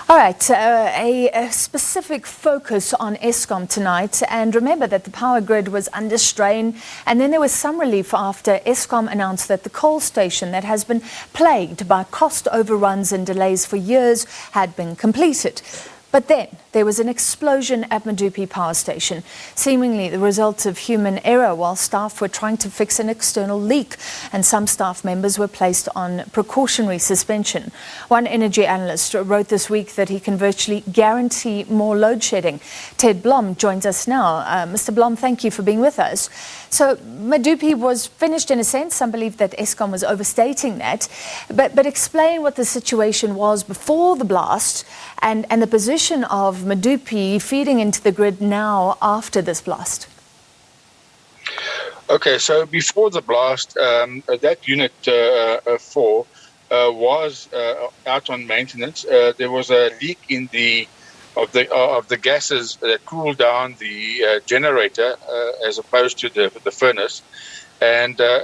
All right, a specific focus on Eskom tonight. And remember that the power grid was under strain. And then there was some relief after Eskom announced that the coal station that has been plagued by cost overruns and delays for years had been completed. But then there was an explosion at Medupi Power Station, seemingly the result of human error while staff were trying to fix an external leak, and some staff members were placed on precautionary suspension. One energy analyst wrote this week that he can virtually guarantee more load shedding. Ted Blom joins us now. Mr. Blom, thank you for being with us. So Medupi was finished in a sense. Some believe that Eskom was overstating that. But explain what the situation was before the blast and the position of Medupi feeding into the grid now after this blast. Okay, so before the blast, that unit 4 was out on maintenance. There was a leak in of the gases that cool down the generator as opposed to the furnace. And prior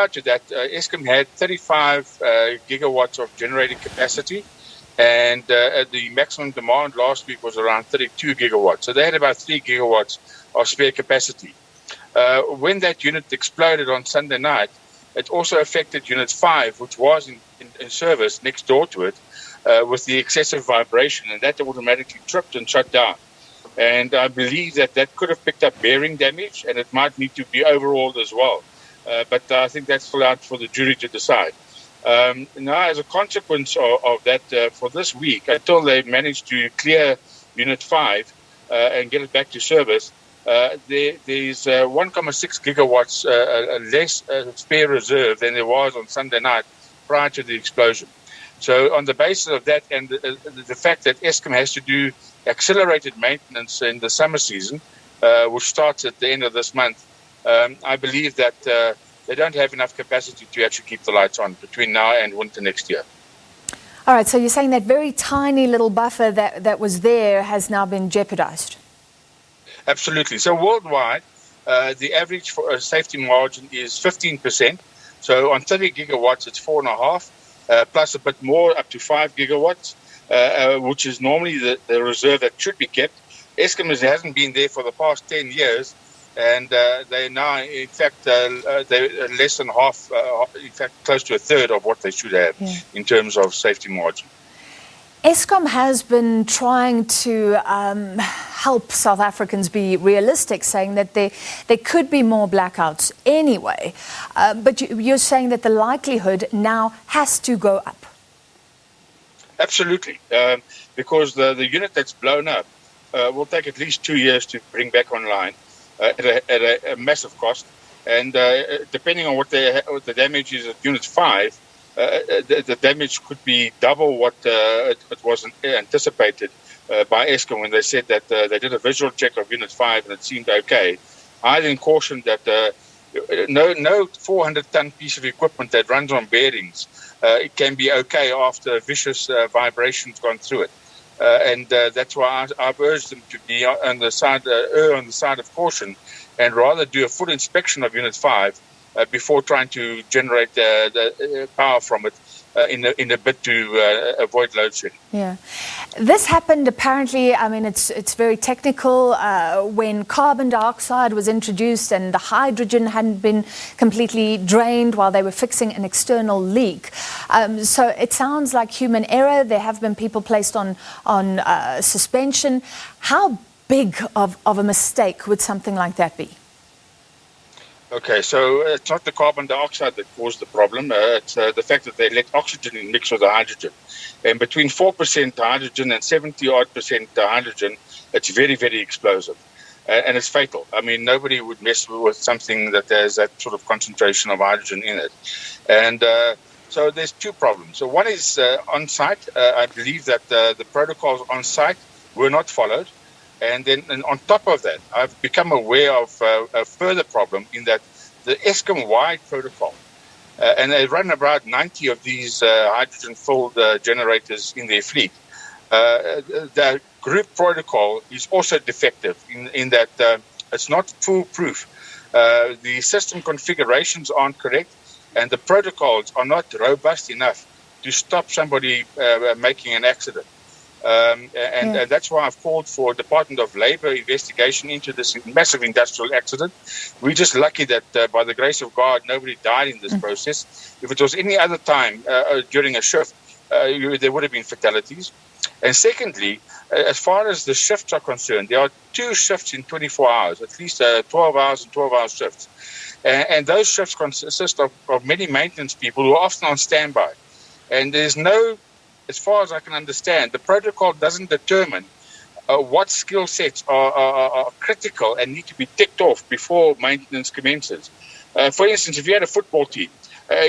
to that, Eskom had 35 gigawatts of generating capacity, and the maximum demand last week was around 32 gigawatts. So they had about 3 gigawatts of spare capacity. When that unit exploded on Sunday night, it also affected Unit 5, which was in service next door to it, with the excessive vibration, and that automatically tripped and shut down. And I believe that could have picked up bearing damage, and it might need to be overhauled as well. But I think that's still out for the jury to decide. Now, as a consequence of that, for this week, until they managed to clear Unit 5 and get it back to service, there's 1.6 gigawatts less spare reserve than there was on Sunday night prior to the explosion. So on the basis of that and the fact that Eskom has to do accelerated maintenance in the summer season, which starts at the end of this month, I believe that they don't have enough capacity to actually keep the lights on between now and winter next year. All right, so you're saying that very tiny little buffer that was there has now been jeopardized? Absolutely. So worldwide, the average for a safety margin is 15%. So on 30 gigawatts, it's 4.5, plus a bit more, up to 5 gigawatts. Which is normally the reserve that should be kept. Eskom hasn't been there for the past 10 years, and they're now, in fact, they're less than half, in fact, close to a third of what they should have in terms of safety margin. Eskom has been trying to help South Africans be realistic, saying that there could be more blackouts anyway. But you're saying that the likelihood now has to go up. Absolutely, because the unit that's blown up will take at least 2 years to bring back online at a massive cost. And depending on what the damage is at Unit 5, the damage could be double what it was anticipated by Eskom when they said that they did a visual check of Unit 5 and it seemed okay. I then cautioned that no 400-ton piece of equipment that runs on bearings it can be okay after vicious vibrations gone through it, and that's why I've urged them to be on the side of caution, and rather do a full inspection of Unit 5 before trying to generate the power from it in a bid to avoid load shedding. Yeah, this happened apparently. I mean, it's very technical. When carbon dioxide was introduced and the hydrogen hadn't been completely drained while they were fixing an external leak. So it sounds like human error. There have been people placed on suspension. How big of a mistake would something like that be? Okay, so it's not the carbon dioxide that caused the problem. It's the fact that they let oxygen mix with the hydrogen. And between 4% hydrogen and 70-odd% hydrogen, it's very, very explosive. And it's fatal. I mean, nobody would mess with something that has that sort of concentration of hydrogen in it. And so there's two problems. So one is on-site. I believe that the protocols on-site were not followed. And then on top of that, I've become aware of a further problem in that the Eskom-wide protocol, and they run about 90 of these hydrogen-filled generators in their fleet. The group protocol is also defective in that it's not foolproof. The system configurations aren't correct, and the protocols are not robust enough to stop somebody making an accident. And that's why I've called for Department of Labour investigation into this massive industrial accident. We're just lucky that by the grace of God, nobody died in this process. If it was any other time during a shift, there would have been fatalities. And secondly, as far as the shifts are concerned, there are 2 shifts in 24 hours, at least 12 hours and 12-hour shifts. And those shifts consist of many maintenance people who are often on standby. And there's no, as far as I can understand, the protocol doesn't determine what skill sets are critical and need to be ticked off before maintenance commences. For instance, if you had a football team,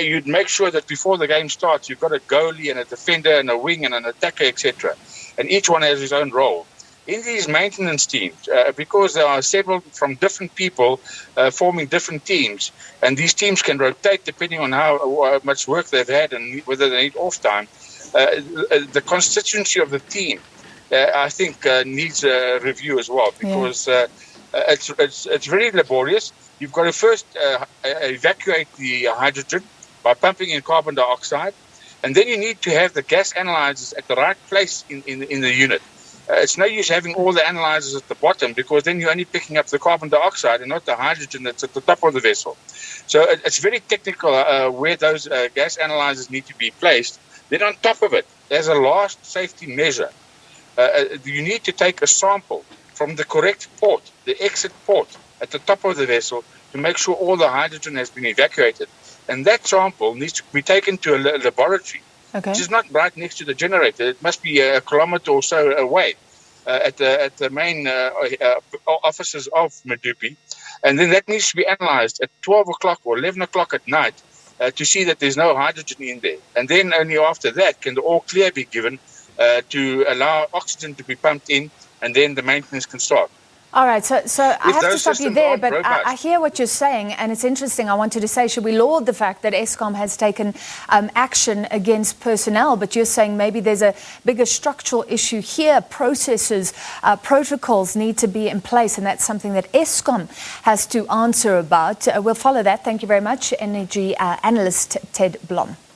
you'd make sure that before the game starts, you've got a goalie and a defender and a wing and an attacker, etc. And each one has his own role. In these maintenance teams, because there are several from different people forming different teams, and these teams can rotate depending on how much work they've had and whether they need off time, the constituency of the team, I think, needs a review as well, because it's very laborious. You've got to first evacuate the hydrogen by pumping in carbon dioxide, and then you need to have the gas analyzers at the right place in the unit. It's no use having all the analyzers at the bottom, because then you're only picking up the carbon dioxide and not the hydrogen that's at the top of the vessel. So it's very technical where those gas analyzers need to be placed. Then on top of it, as a last safety measure, you need to take a sample from the correct port, the exit port at the top of the vessel, to make sure all the hydrogen has been evacuated. And that sample needs to be taken to a laboratory, which is not right next to the generator. It must be a kilometer or so away at the main offices of Medupi. And then that needs to be analyzed at 12 o'clock or 11 o'clock at night to see that there's no hydrogen in there. And then only after that can the all clear be given to allow oxygen to be pumped in, and then the maintenance can start. All right, so I have to stop you there, but I hear what you're saying, and it's interesting. I wanted to say, should we laud the fact that Eskom has taken action against personnel, but you're saying maybe there's a bigger structural issue here. Processes, protocols need to be in place, and that's something that Eskom has to answer about. We'll follow that. Thank you very much, Energy Analyst Ted Blom.